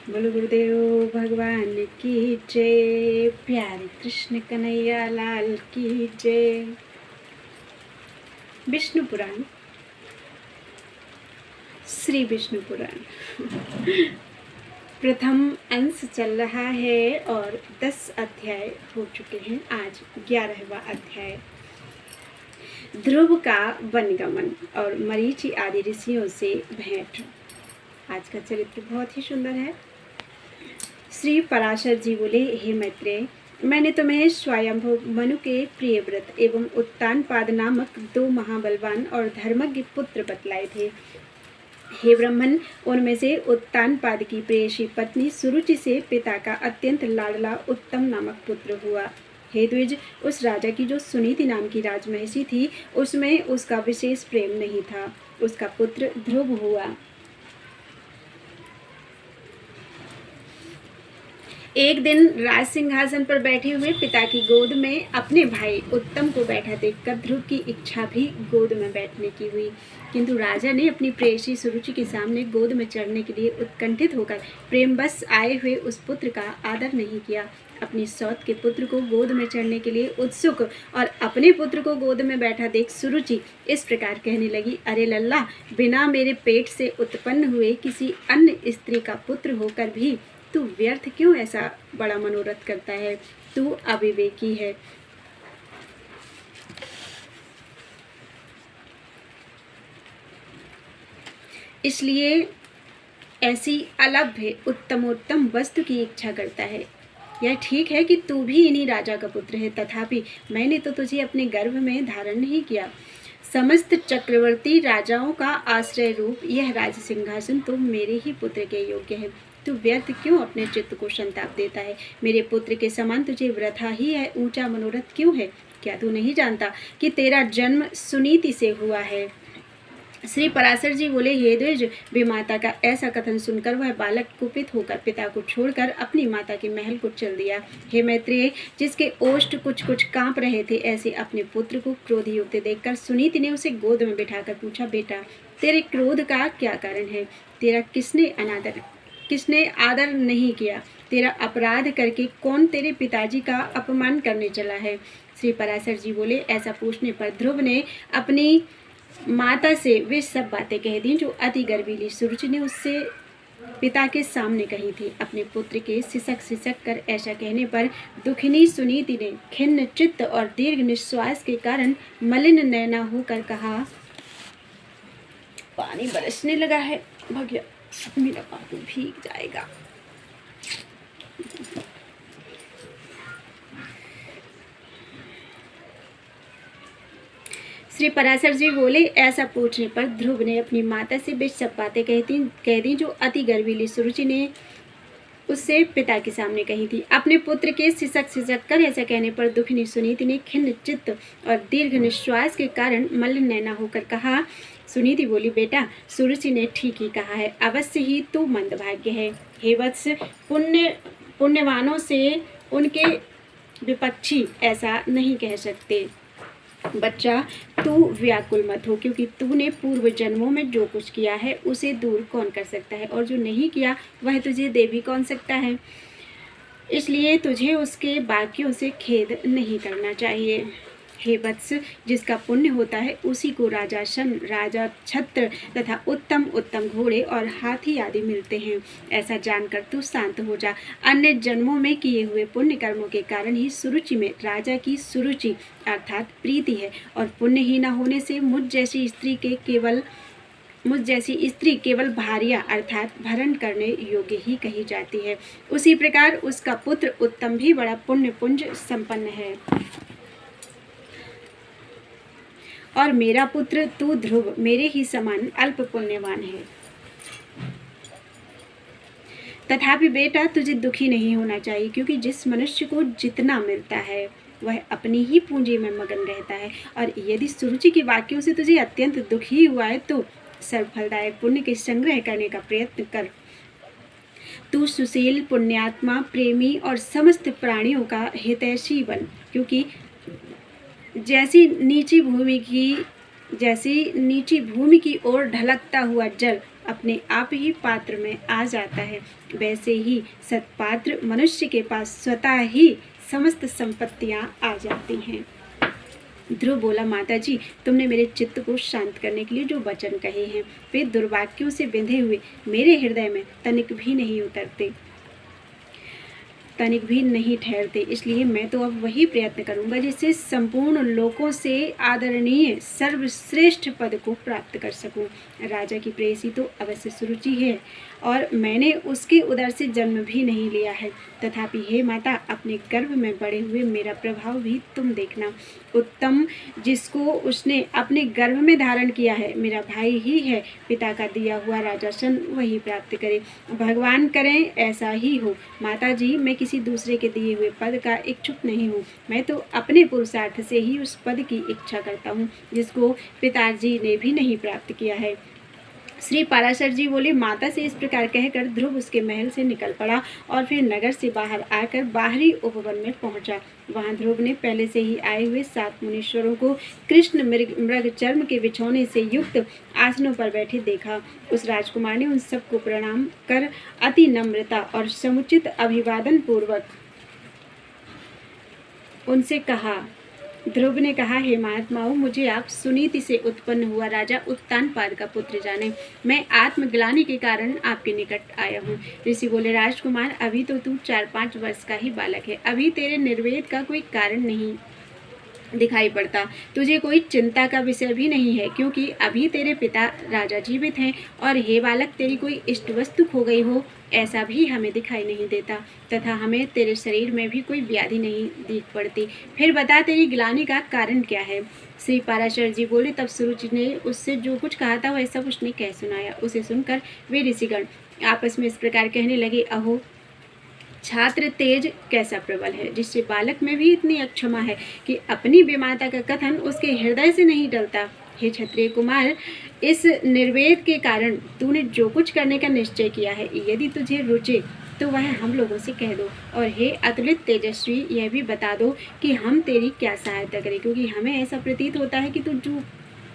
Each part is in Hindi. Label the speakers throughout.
Speaker 1: बोलो गुरुदेव भगवान की जय। प्यारे कृष्ण कन्हैया लाल की जय। विष्णु पुराण, श्री विष्णु पुराण प्रथम अंश चल रहा है और 10 अध्याय हो चुके हैं। आज 11वां अध्याय, ध्रुव का वनगमन और मरीचि आदि ऋषियों से भेंट। आज का चरित्र बहुत ही सुंदर है। श्री पराशर जी बोले, हे मैत्रेय, मैंने तुम्हें स्वयंभू मनु के प्रिय व्रत एवं उत्तानपाद नामक 2 महाबलवान और धर्मज्ञ पुत्र बतलाए थे। हे ब्राह्मण, उनमें से उत्तानपाद की प्रेयसी पत्नी सुरुचि से पिता का अत्यंत लाडला उत्तम नामक पुत्र हुआ। हे द्विज, उस राजा की जो सुनीति नाम की राजमहिषी थी, उसमें उसका विशेष प्रेम नहीं था। उसका पुत्र ध्रुव हुआ। एक दिन राज सिंहासन पर बैठे हुए पिता की गोद में अपने भाई उत्तम को बैठा देखकर ध्रुव की इच्छा भी गोद में बैठने की हुई, किंतु राजा ने अपनी प्रेयसी सुरुचि के सामने गोद में चढ़ने के लिए उत्कंठित होकर प्रेमवश आए हुए उस पुत्र का आदर नहीं किया। अपनी सौत के पुत्र को गोद में चढ़ने के लिए उत्सुक और अपने पुत्र को गोद में बैठा देख सुरुचि इस प्रकार कहने लगी, अरे लल्ला, बिना मेरे पेट से उत्पन्न हुए किसी अन्य स्त्री का पुत्र होकर भी तू व्यर्थ क्यों ऐसा बड़ा मनोरथ करता है? तू अविवेकी है। इसलिए ऐसी अलभ्य उत्तमोत्तम वस्तु की इच्छा करता है। यह ठीक है कि तू भी इन्हीं राजा का पुत्र है, तथापि मैंने तो तुझे अपने गर्भ में धारण नहीं किया। समस्त चक्रवर्ती राजाओं का आश्रय रूप यह राज सिंहासन तो मेरे ही पुत्र के योग्य है। तू व्यर्थ क्यों अपने चित्त को संताप देता है? मेरे पुत्र के समान तुझे वृथा ही है ऊंचा मनोरथ क्यों है? क्या तू नहीं जानता कि तेरा जन्म सुनीति से हुआ है? श्री पराशर जी बोले, हे द्विज, विमाता का ऐसा कथन सुनकर वह बालक कुपित होकर पिता को छोड़कर अपनी माता के महल को चल दिया। हे मैत्रेय, जिसके ओष्ठ कुछ कुछ कांप रहे थे, ऐसे अपने पुत्र को क्रोध युक्त देखकर सुनीति ने उसे गोद में बिठाकर पूछा, बेटा, तेरे क्रोध का क्या कारण है? तेरा किसने आदर नहीं किया? तेरा अपराध करके कौन तेरे पिताजी का अपमान करने चला है? श्री पराशर जी बोले, ऐसा पूछने पर ध्रुव ने अपनी माता से वे सब बातें कह दी जो अति गर्वीली सुरुचि ने उससे पिता के सामने कही थी। अपने पुत्र के सिसक कर ऐसा कहने पर दुखिनी सुनीति ने खिन्न चित्त और दीर्घ निश्वास के कारण मलिन नैना होकर कहा, पानी बरसने लगा है, भगया मेरा पापू भीग जाएगा। श्री पराशर जी बोले, ऐसा पूछने पर ध्रुव ने अपनी माता से वे सब बातें कह दी जो अति गर्वीली सुरुचि ने उससे पिता के सामने कही थी। अपने पुत्र के सिसक कर ऐसा कहने पर दुखिनी सुनीति ने खिन्न चित्त और दीर्घ निश्वास के कारण मलिन नैना होकर कहा। सुनीति बोली, बेटा, सुरुचि ने ठीक ही कहा है, अवश्य ही तू मंदभाग्य है। हे वत्स, पुण्यवानों से उनके विपक्षी ऐसा नहीं कह सकते। बच्चा, तू व्याकुल मत हो, क्योंकि तूने पूर्व जन्मों में जो कुछ किया है उसे दूर कौन कर सकता है, और जो नहीं किया वह तुझे दे भी कौन सकता है। इसलिए तुझे उसके बाकियों से खेद नहीं करना चाहिए। हे वत्स, जिसका पुण्य होता है उसी को राजासन, राजा छत्र तथा उत्तम उत्तम घोड़े और हाथी आदि मिलते हैं। ऐसा जानकर तू शांत हो जा। अन्य जन्मों में किए हुए पुण्य कर्मों के कारण ही सुरुचि में राजा की सुरुचि अर्थात प्रीति है, और पुण्यहीना होने से मुझ जैसी स्त्री केवल भार्या अर्थात भरण करने योग्य ही कही जाती है। उसी प्रकार उसका पुत्र उत्तम भी बड़ा पुण्य पुंज संपन्न है, और मेरा पुत्र तू ध्रुव मेरे ही समान अल्प पुण्यवान है। तथापि बेटा, तुझे दुखी नहीं होना चाहिए, क्योंकि जिस मनुष्य को जितना मिलता है वह अपनी ही पूंजी में मगन रहता है, और यदि सुरुचि के वाक्यों से तुझे अत्यंत दुखी हुआ है तो सर्वफलदायक पुण्य के संग्रह करने का प्रयत्न कर। तू सुशील, पुण्यात्मा, प्रेमी और समस्त प्राणियों का हितैषी बन, क्योंकि जैसी नीची भूमि की ओर ढलकता हुआ जल अपने आप ही पात्र में आ जाता है, वैसे ही सत्पात्र मनुष्य के पास स्वतः ही समस्त संपत्तियां आ जाती हैं। ध्रुव बोला, माता जी, तुमने मेरे चित्त को शांत करने के लिए जो वचन कहे हैं वे दुर्वाक्यों से बिंधे हुए मेरे हृदय में तनिक भी नहीं ठहरते। इसलिए मैं तो अब वही प्रयत्न करूंगा जिससे संपूर्ण लोकों से आदरणीय सर्वश्रेष्ठ पद को प्राप्त कर सकूं। राजा की प्रेयसी तो अवश्य सुरुचि है और मैंने उसके उदर से जन्म भी नहीं लिया है, तथापि हे माता, अपने गर्भ में बड़े हुए मेरा प्रभाव भी तुम देखना। उत्तम जिसको उसने अपने गर्भ में धारण किया है मेरा भाई ही है। पिता का दिया हुआ राजासन वही प्राप्त करे, भगवान करें ऐसा ही हो। माता जी, मैं किसी दूसरे के दिए हुए पद का इच्छुक नहीं हूँ, मैं तो अपने पुरुषार्थ से ही उस पद की इच्छा करता हूँ जिसको पिताजी ने भी नहीं प्राप्त किया है। श्री पाराशर जी बोले, माता से इस प्रकार कहकर ध्रुव उसके महल से निकल पड़ा और फिर नगर से बाहर आकर बाहरी उपवन में पहुंचा। वहां ध्रुव ने पहले से ही आए हुए 7 मुनीश्वरों को कृष्ण मृग चर्म के बिछौने से युक्त आसनों पर बैठे देखा। उस राजकुमार ने उन सबको प्रणाम कर अति नम्रता और समुचित अभिवादन पूर्वक उनसे कहा। ध्रुव ने कहा, हे महात्माओं, मुझे आप सुनीति से उत्पन्न हुआ राजा उत्तानपाद का पुत्र जाने। मैं आत्मग्लानि के कारण आपके निकट आया हूँ। ऋषि बोले, राजकुमार, अभी तो तू 4-5 वर्ष का ही बालक है, अभी तेरे निर्वेद का कोई कारण नहीं दिखाई पड़ता, तुझे कोई चिंता का विषय भी नहीं है, क्योंकि अभी तेरे पिता राजा जीवित हैं और हे बालक, तेरी कोई इष्ट वस्तु खो गई हो ऐसा भी हमें दिखाई नहीं देता, तथा हमें तेरे शरीर में भी कोई व्याधि नहीं दिख पड़ती। फिर बता, तेरी ग्लानि का कारण क्या है? श्री पाराशर जी बोले, तब सुरुचि ने उससे जो कुछ कहा था वह सब उसने कह सुनाया। उसे सुनकर वे ऋषिगण आपस में इस प्रकार कहने लगे, अहो, छात्र तेज कैसा प्रबल है, जिससे बालक में भी इतनी अक्षमा है कि अपनी विमाता का कथन उसके हृदय से नहीं टलता। हे क्षत्रिय कुमार, इस निर्वेद के कारण तूने जो कुछ करने का निश्चय किया है, यदि तुझे रुचे तो वह हम लोगों से कह दो, और हे अतुलित तेजस्वी, यह भी बता दो कि हम तेरी क्या सहायता करें, क्योंकि हमें ऐसा प्रतीत होता है कि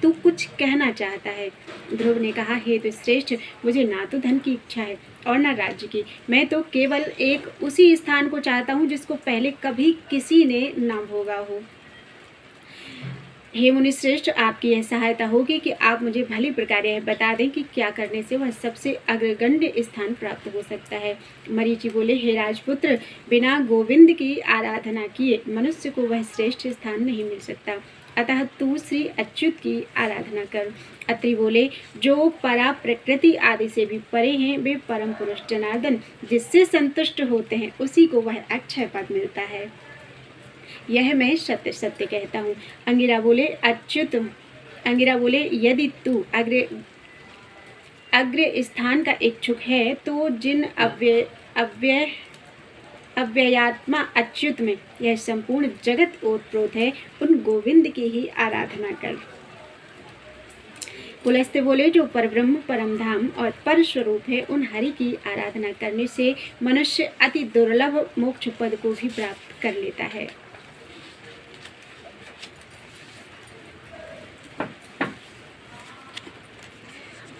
Speaker 1: तू कुछ कहना चाहता है। ध्रुव ने कहा, हे तो श्रेष्ठ, मुझे ना तो धन की इच्छा है और ना राज्य की, मैं तो केवल एक उसी स्थान को चाहता हूँ जिसको पहले कभी किसी ने ना भोगा हो। हे मुनि श्रेष्ठ, आपकी यह सहायता होगी कि आप मुझे भली प्रकार यह बता दें कि क्या करने से वह सबसे अग्रगण्य स्थान प्राप्त हो सकता है। मरीचि बोले, हे राजपुत्र, बिना गोविंद की आराधना किए मनुष्य को वह श्रेष्ठ स्थान नहीं मिल सकता, अतः तू श्री अच्युत की आराधना कर। अत्रि बोले, जो परा प्रकृति आदि से भी परे हैं वे परम पुरुष जनार्दन जिससे संतुष्ट होते हैं उसी को वह अक्षय पद मिलता है, यह मैं सत्य सत्य कहता हूँ। अंगिरा बोले, यदि तू अग्र स्थान का इच्छुक है तो जिन अव्ययात्मा अच्युत में यह संपूर्ण जगत ओतप्रोत है, उन गोविंद की ही आराधना कर। पुलस्त्य बोले, जो परब्रह्म परम धाम और पर स्वरूप है, उन हरि की आराधना करने से मनुष्य अति दुर्लभ मोक्ष पद को भी प्राप्त कर लेता है।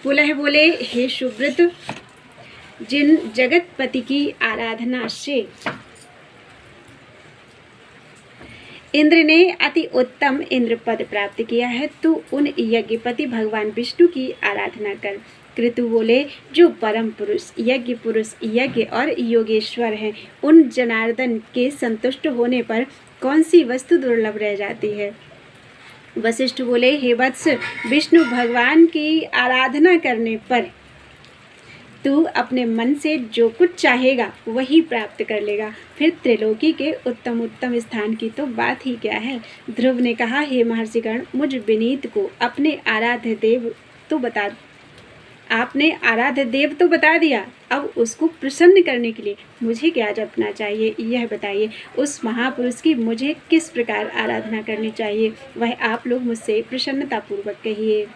Speaker 1: पुलह बोले, हे सुब्रत, जिन जगतपति की आराधना से इंद्र ने अति उत्तम इंद्र पद प्राप्त किया है, तू उन यज्ञपति भगवान विष्णु की आराधना कर। कृतु बोले, जो परम पुरुष यज्ञ और योगेश्वर हैं, उन जनार्दन के संतुष्ट होने पर कौन सी वस्तु दुर्लभ रह जाती है। वशिष्ठ बोले, हे वत्स, विष्णु भगवान की आराधना करने पर तू अपने मन से जो कुछ चाहेगा वही प्राप्त कर लेगा, फिर त्रिलोकी के उत्तम स्थान की तो बात ही क्या है। ध्रुव ने कहा, हे महर्षिगण, मुझ विनीत को आपने आराध्य देव तो बता दिया, अब उसको प्रसन्न करने के लिए मुझे क्या जपना चाहिए, यह बताइए। उस महापुरुष की मुझे किस प्रकार आराधना करनी चाहिए, वह आप लोग मुझसे प्रसन्नतापूर्वक कहिए।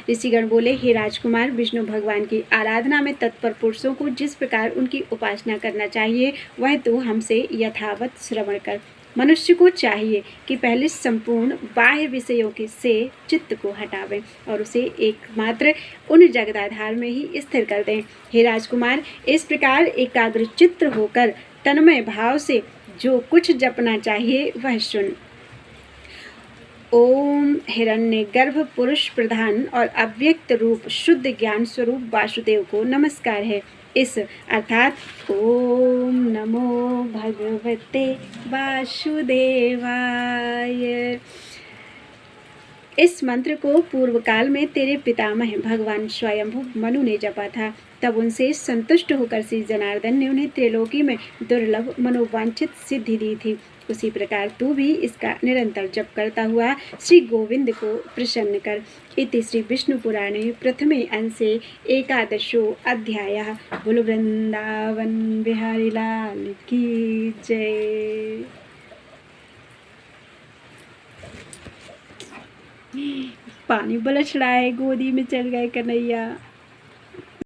Speaker 1: ऋषिगण बोले, हे राजकुमार, विष्णु भगवान की आराधना में तत्पर पुरुषों को जिस प्रकार उनकी उपासना करना चाहिए वह तू हमसे यथावत श्रवण कर। मनुष्य को चाहिए कि पहले संपूर्ण बाह्य विषयों के से चित्त को हटावें और उसे एकमात्र उन जगदाधार में ही स्थिर कर दें। हे राजकुमार, इस प्रकार एकाग्रचित्त होकर तन्मय भाव से जो कुछ जपना चाहिए वह सुन। ओम हिरण्य गर्भ पुरुष प्रधान और अव्यक्त रूप शुद्ध ज्ञान स्वरूप वासुदेव को नमस्कार है। इस अर्थात ओम नमो भगवते वासुदेवाय। इस मंत्र को पूर्व काल में तेरे पितामह भगवान स्वयंभू मनु ने जपा था। तब उनसे संतुष्ट होकर श्री जनार्दन ने उन्हें त्रिलोकी में दुर्लभ मनोवांछित सिद्धि दी थी। उसी प्रकार तू भी इसका निरंतर जप करता हुआ श्री गोविंद को प्रसन्न कर। इति श्री विष्णु पुराणे प्रथमे अंशे एकादशो अध्यायः। बोलो वृंदावन बिहारी लाल की जय। पानी बलछ रहा है, गोदी में चढ़ गए कन्हैया।